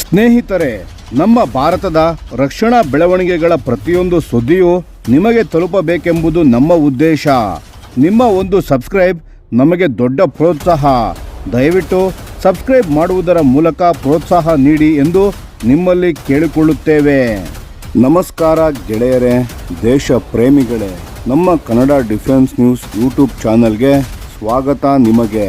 ಸ್ನೇಹಿತರೆ, ನಮ್ಮ ಭಾರತದ ರಕ್ಷಣಾ ಬೆಳವಣಿಗೆಗಳ ಪ್ರತಿಯೊಂದು ಸುದ್ದಿಯೂ ನಿಮಗೆ ತಲುಪಬೇಕೆಂಬುದು ನಮ್ಮ ಉದ್ದೇಶ. ನಿಮ್ಮ ಒಂದು ಸಬ್ಸ್ಕ್ರೈಬ್ ನಮಗೆ ದೊಡ್ಡ ಪ್ರೋತ್ಸಾಹ. ದಯವಿಟ್ಟು ಸಬ್ಸ್ಕ್ರೈಬ್ ಮಾಡುವುದರ ಮೂಲಕ ಪ್ರೋತ್ಸಾಹ ನೀಡಿ ಎಂದು ನಿಮ್ಮಲ್ಲಿ ಕೇಳಿಕೊಳ್ಳುತ್ತೇವೆ. ನಮಸ್ಕಾರ ಗೆಳೆಯರೇ, ದೇಶ ಪ್ರೇಮಿಗಳೇ, ನಮ್ಮ ಕನ್ನಡ ಡಿಫೆನ್ಸ್ ನ್ಯೂಸ್ ಯೂಟ್ಯೂಬ್ ಚಾನಲ್ಗೆ ಸ್ವಾಗತ ನಿಮಗೆ.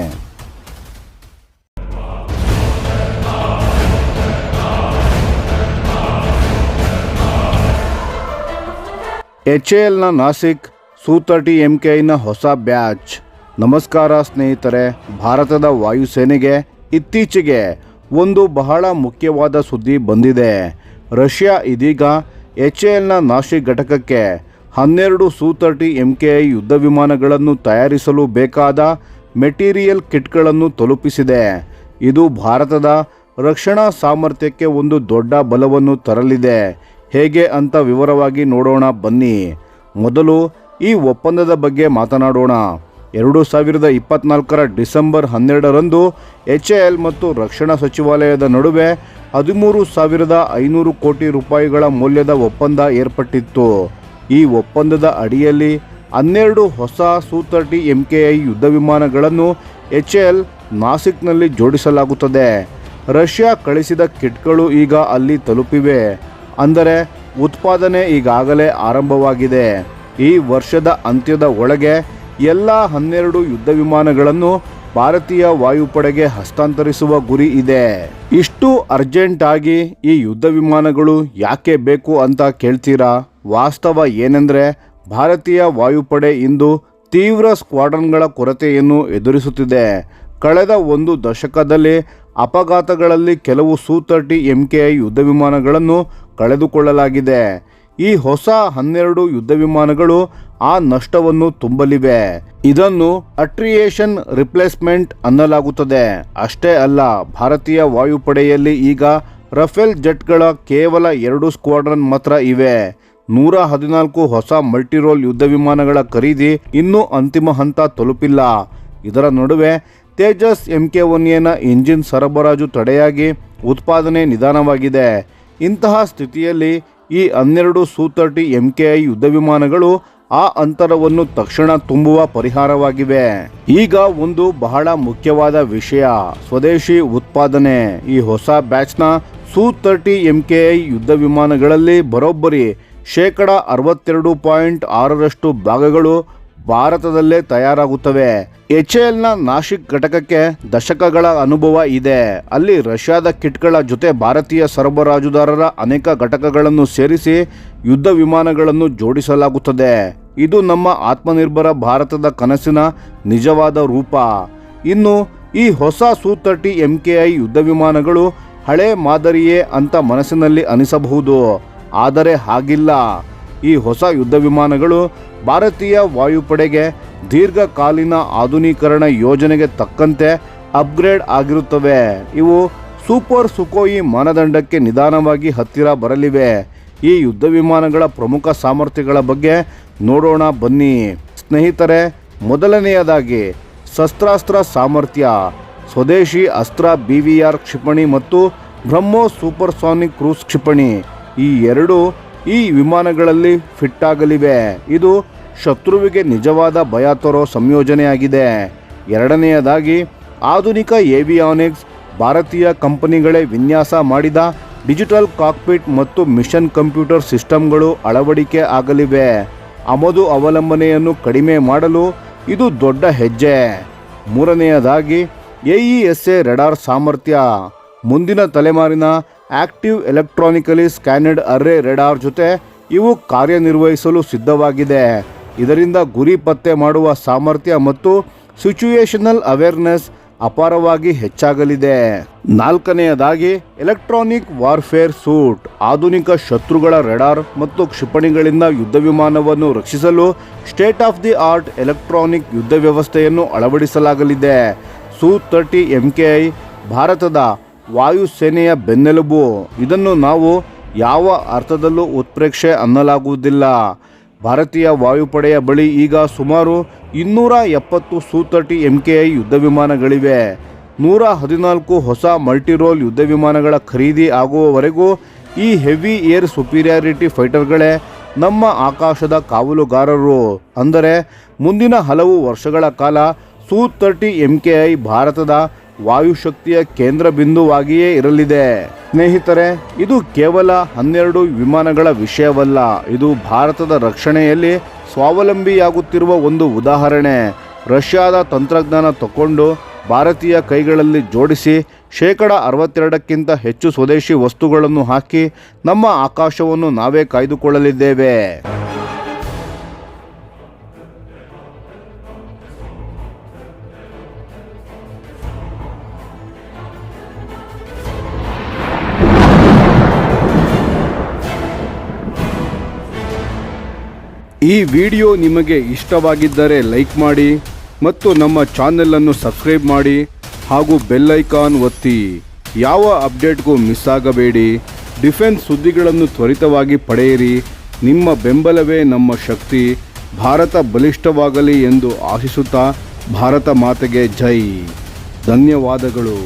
HALನ ನಾಸಿಕ್ Su-30 MKIನ ಹೊಸ ಬ್ಯಾಚ್. ನಮಸ್ಕಾರ ಸ್ನೇಹಿತರೆ, ಭಾರತದ ವಾಯುಸೇನೆಗೆ ಇತ್ತೀಚೆಗೆ ಒಂದು ಬಹಳ ಮುಖ್ಯವಾದ ಸುದ್ದಿ ಬಂದಿದೆ. ರಷ್ಯಾ ಇದೀಗ HALನ ನಾಸಿಕ್ ಘಟಕಕ್ಕೆ 12 Su-30 MKI ಯುದ್ಧ ವಿಮಾನಗಳನ್ನು ತಯಾರಿಸಲು ಬೇಕಾದ ಮೆಟೀರಿಯಲ್ ಕಿಟ್ಗಳನ್ನು ತಲುಪಿಸಿದೆ. ಇದು ಭಾರತದ ರಕ್ಷಣಾ ಸಾಮರ್ಥ್ಯಕ್ಕೆ ಒಂದು ದೊಡ್ಡ ಬಲವನ್ನು ತರಲಿದೆ. ಹೇಗೆ ಅಂತ ವಿವರವಾಗಿ ನೋಡೋಣ ಬನ್ನಿ. ಮೊದಲು ಈ ಒಪ್ಪಂದದ ಬಗ್ಗೆ ಮಾತನಾಡೋಣ. 2024 ಡಿಸೆಂಬರ್ 12ರಂದು HAL ಮತ್ತು ರಕ್ಷಣಾ ಸಚಿವಾಲಯದ ನಡುವೆ 13,500 ಕೋಟಿ ರೂಪಾಯಿಗಳ ಮೌಲ್ಯದ ಒಪ್ಪಂದ ಏರ್ಪಟ್ಟಿತ್ತು. ಈ ಒಪ್ಪಂದದ ಅಡಿಯಲ್ಲಿ 12 ಹೊಸ Su-30 MKI ಯುದ್ಧ ವಿಮಾನಗಳನ್ನು HAL ನಾಸಿಕ್ನಲ್ಲಿ ಜೋಡಿಸಲಾಗುತ್ತದೆ. ರಷ್ಯಾ ಕಳಿಸಿದ ಕಿಟ್ಗಳು ಈಗ ಅಲ್ಲಿ ತಲುಪಿವೆ. ಅಂದರೆ ಉತ್ಪಾದನೆ ಈಗಾಗಲೇ ಆರಂಭವಾಗಿದೆ. ಈ ವರ್ಷದ ಅಂತ್ಯದ ಒಳಗೆ ಎಲ್ಲ 12 ಯುದ್ಧ ವಿಮಾನಗಳನ್ನು ಭಾರತೀಯ ವಾಯುಪಡೆಗೆ ಹಸ್ತಾಂತರಿಸುವ ಗುರಿ ಇದೆ. ಇಷ್ಟು ಅರ್ಜೆಂಟ್ ಆಗಿ ಈ ಯುದ್ಧ ವಿಮಾನಗಳು ಯಾಕೆ ಬೇಕು ಅಂತ ಕೇಳ್ತೀರಾ? ವಾಸ್ತವ ಏನೆಂದರೆ, ಭಾರತೀಯ ವಾಯುಪಡೆ ಇಂದು ತೀವ್ರ ಸ್ಕ್ವಾಡ್ರನ್ಗಳ ಕೊರತೆಯನ್ನು ಎದುರಿಸುತ್ತಿದೆ. ಕಳೆದ ಒಂದು ದಶಕದಲ್ಲಿ ಅಪಘಾತಗಳಲ್ಲಿ ಕೆಲವು Su-30 MKI ಯುದ್ಧ ವಿಮಾನಗಳನ್ನು ಕಳೆದುಕೊಳ್ಳಲಾಗಿದೆ. ಈ ಹೊಸ 12 ಯುದ್ಧ ವಿಮಾನಗಳು ಆ ನಷ್ಟವನ್ನು ತುಂಬಲಿವೆ. ಇದನ್ನು ಅಟ್ರಿಯೇಷನ್ ರಿಪ್ಲೇಸ್ಮೆಂಟ್ ಅನ್ನಲಾಗುತ್ತದೆ. ಅಷ್ಟೇ ಅಲ್ಲ, ಭಾರತೀಯ ವಾಯುಪಡೆಯಲ್ಲಿ ಈಗ ರಫೇಲ್ ಜೆಟ್ಗಳ ಕೇವಲ 2 ಸ್ಕ್ವಾಡ್ರನ್ ಮಾತ್ರ ಇವೆ. 114 ಹೊಸ ಮಲ್ಟಿರೋಲ್ ಯುದ್ಧ ವಿಮಾನಗಳ ಖರೀದಿ ಇನ್ನೂ ಅಂತಿಮ ಹಂತ ತಲುಪಿಲ್ಲ. ಇದರ ನಡುವೆ ತೇಜಸ್ MK1Aನ ಇಂಜಿನ್ ಸರಬರಾಜು ತಡೆಯಾಗಿ ಉತ್ಪಾದನೆ ನಿಧಾನವಾಗಿದೆ. ಇಂತಹ ಸ್ಥಿತಿಯಲ್ಲಿ ಈ 12 Su-30 MKI ಯುದ್ಧ ವಿಮಾನಗಳು ಆ ಅಂತರವನ್ನು ತಕ್ಷಣ ತುಂಬುವ ಪರಿಹಾರವಾಗಿವೆ. ಈಗ ಒಂದು ಬಹಳ ಮುಖ್ಯವಾದ ವಿಷಯ, ಸ್ವದೇಶಿ ಉತ್ಪಾದನೆ. ಈ ಹೊಸ ಬ್ಯಾಚ್ನ Su-30 MKI ಯುದ್ಧ ವಿಮಾನಗಳಲ್ಲಿ ಬರೋಬ್ಬರಿ 62.6% ಭಾಗಗಳು ಭಾರತದಲ್ಲೇ ತಯಾರಾಗುತ್ತವೆ. HALನ ನಾಸಿಕ್ ಘಟಕಕ್ಕೆ ದಶಕಗಳ ಅನುಭವ ಇದೆ. ಅಲ್ಲಿ ರಷ್ಯಾದ ಕಿಟ್ಗಳ ಜೊತೆ ಭಾರತೀಯ ಸರಬರಾಜುದಾರರ ಅನೇಕ ಘಟಕಗಳನ್ನು ಸೇರಿಸಿ ಯುದ್ಧ ವಿಮಾನಗಳನ್ನು ಜೋಡಿಸಲಾಗುತ್ತದೆ. ಇದು ನಮ್ಮ ಆತ್ಮನಿರ್ಭರ ಭಾರತದ ಕನಸಿನ ನಿಜವಾದ ರೂಪ. ಇನ್ನು ಈ ಹೊಸ Su-30 MKI ಯುದ್ಧ ವಿಮಾನಗಳು ಹಳೆ ಮಾದರಿಯೇ ಅಂತ ಮನಸ್ಸಿನಲ್ಲಿ ಅನಿಸಬಹುದು, ಆದರೆ ಹಾಗಿಲ್ಲ. ಈ ಹೊಸ ಯುದ್ಧ ವಿಮಾನಗಳು ಭಾರತೀಯ ವಾಯುಪಡೆಗೆ ದೀರ್ಘಕಾಲೀನ ಆಧುನೀಕರಣ ಯೋಜನೆಗೆ ತಕ್ಕಂತೆ ಅಪ್ಗ್ರೇಡ್ ಆಗಿರುತ್ತವೆ. ಇವು ಸೂಪರ್ ಸುಖೋಯಿ ಮಾನದಂಡಕ್ಕೆ ನಿಧಾನವಾಗಿ ಹತ್ತಿರ ಬರಲಿವೆ. ಈ ಯುದ್ಧ ವಿಮಾನಗಳ ಪ್ರಮುಖ ಸಾಮರ್ಥ್ಯಗಳ ಬಗ್ಗೆ ನೋಡೋಣ ಬನ್ನಿ. ಸ್ನೇಹಿತರೆ, ಮೊದಲನೆಯದಾಗಿ ಶಸ್ತ್ರಾಸ್ತ್ರ ಸಾಮರ್ಥ್ಯ. ಸ್ವದೇಶಿ ಅಸ್ತ್ರ BVR ಕ್ಷಿಪಣಿ ಮತ್ತು ಬ್ರಹ್ಮೋಸ್ ಸೂಪರ್ಸಾನಿಕ್ ಕ್ರೂಸ್ ಕ್ಷಿಪಣಿ ಈ ಎರಡೂ ಈ ವಿಮಾನಗಳಲ್ಲಿ ಫಿಟ್ ಆಗಲಿವೆ. ಇದು ಶತ್ರುವಿಗೆ ನಿಜವಾದ ಭಯ ತರೋ ಸಂಯೋಜನೆಯಾಗಿದೆ. ಎರಡನೆಯದಾಗಿ ಆಧುನಿಕ ಏವಿಯಾನಿಕ್ಸ್. ಭಾರತೀಯ ಕಂಪನಿಗಳೇ ವಿನ್ಯಾಸ ಮಾಡಿದ ಡಿಜಿಟಲ್ ಕಾಕ್ಪಿಟ್ ಮತ್ತು ಮಿಷನ್ ಕಂಪ್ಯೂಟರ್ ಸಿಸ್ಟಮ್ಗಳು ಅಳವಡಿಕೆ ಆಗಲಿವೆ. ಆಮದು ಅವಲಂಬನೆಯನ್ನು ಕಡಿಮೆ ಮಾಡಲು ಇದು ದೊಡ್ಡ ಹೆಜ್ಜೆ. ಮೂರನೆಯದಾಗಿ AESA ರೆಡಾರ್ ಸಾಮರ್ಥ್ಯ. ಮುಂದಿನ ತಲೆಮಾರಿನ ಆಕ್ಟಿವ್ ಎಲೆಕ್ಟ್ರಾನಿಕಲಿ ಸ್ಕ್ಯಾನೆಡ್ ಅರ್ರೇ ರೆಡಾರ್ ಜೊತೆ ಇವು ಕಾರ್ಯನಿರ್ವಹಿಸಲು ಸಿದ್ಧವಾಗಿದೆ. ಇದರಿಂದ ಗುರಿ ಪತ್ತೆ ಮಾಡುವ ಸಾಮರ್ಥ್ಯ ಮತ್ತು ಸಿಚುಯೇಷನಲ್ ಅವೇರ್ನೆಸ್ ಅಪಾರವಾಗಿ ಹೆಚ್ಚಾಗಲಿದೆ. ನಾಲ್ಕನೆಯದಾಗಿ ಎಲೆಕ್ಟ್ರಾನಿಕ್ ವಾರ್ಫೇರ್ ಸೂಟ್. ಆಧುನಿಕ ಶತ್ರುಗಳ ರೆಡಾರ್ ಮತ್ತು ಕ್ಷಿಪಣಿಗಳಿಂದ ಯುದ್ಧ ವಿಮಾನವನ್ನು ರಕ್ಷಿಸಲು state of the art electronic ಯುದ್ಧ ವ್ಯವಸ್ಥೆಯನ್ನು ಅಳವಡಿಸಲಾಗಲಿದೆ. Su-30 MKI ಭಾರತದ ವಾಯುಸೇನೆಯ ಬೆನ್ನೆಲುಬು. ಇದನ್ನು ನಾವು ಯಾವ ಅರ್ಥದಲ್ಲೂ ಉತ್ಪ್ರೇಕ್ಷೆ ಅನ್ನಲಾಗುವುದಿಲ್ಲ. ಭಾರತೀಯ ವಾಯುಪಡೆಯ ಬಳಿ ಈಗ ಸುಮಾರು 270 Su-30 MKI ಯುದ್ಧ ವಿಮಾನಗಳಿವೆ. 114 ಹೊಸ ಮಲ್ಟಿರೋಲ್ ಯುದ್ಧ ವಿಮಾನಗಳ ಖರೀದಿ ಆಗುವವರೆಗೂ ಈ ಹೆವಿ ಏರ್ ಸುಪೀರಿಯಾರಿಟಿ ಫೈಟರ್ಗಳೇ ನಮ್ಮ ಆಕಾಶದ ಕಾವಲುಗಾರರು. ಅಂದರೆ ಮುಂದಿನ ಹಲವು ವರ್ಷಗಳ ಕಾಲ ಸು-30 MKI ಭಾರತದ ವಾಯುಶಕ್ತಿಯ ಕೇಂದ್ರ ಬಿಂದುವಾಗಿಯೇ ಇರಲಿದೆ. ಸ್ನೇಹಿತರೆ, ಇದು ಕೇವಲ 12 ವಿಮಾನಗಳ ವಿಷಯವಲ್ಲ, ಇದು ಭಾರತದ ರಕ್ಷಣೆಯಲ್ಲಿ ಸ್ವಾವಲಂಬಿಯಾಗುತ್ತಿರುವ ಒಂದು ಉದಾಹರಣೆ. ರಷ್ಯಾದ ತಂತ್ರಜ್ಞಾನ ತಗೊಂಡು ಭಾರತೀಯ ಕೈಗಳಲ್ಲಿ ಜೋಡಿಸಿ 62%ಕ್ಕಿಂತ ಹೆಚ್ಚು ಸ್ವದೇಶಿ ವಸ್ತುಗಳನ್ನು ಹಾಕಿ ನಮ್ಮ ಆಕಾಶವನ್ನು ನಾವೇ ಕಾಯ್ದುಕೊಳ್ಳಲಿದ್ದೇವೆ. ಈ ವಿಡಿಯೋ ನಿಮಗೆ ಇಷ್ಟವಾಗಿದ್ದರೆ ಲೈಕ್ ಮಾಡಿ ಮತ್ತು ನಮ್ಮ ಚಾನೆಲನ್ನು ಸಬ್ಸ್ಕ್ರೈಬ್ ಮಾಡಿ ಹಾಗೂ ಬೆಲ್ ಐಕಾನ್ ಒತ್ತಿ. ಯಾವ ಅಪ್ಡೇಟ್ಗೂ ಮಿಸ್ ಆಗಬೇಡಿ. ಡಿಫೆನ್ಸ್ ಸುದ್ದಿಗಳನ್ನು ತ್ವರಿತವಾಗಿ ಪಡೆಯಿರಿ. ನಿಮ್ಮ ಬೆಂಬಲವೇ ನಮ್ಮ ಶಕ್ತಿ. ಭಾರತ ಬಲಿಷ್ಠವಾಗಲಿ ಎಂದು ಆಶಿಸುತ್ತಾ ಭಾರತ ಮಾತೆಗೆ ಜೈ. ಧನ್ಯವಾದಗಳು.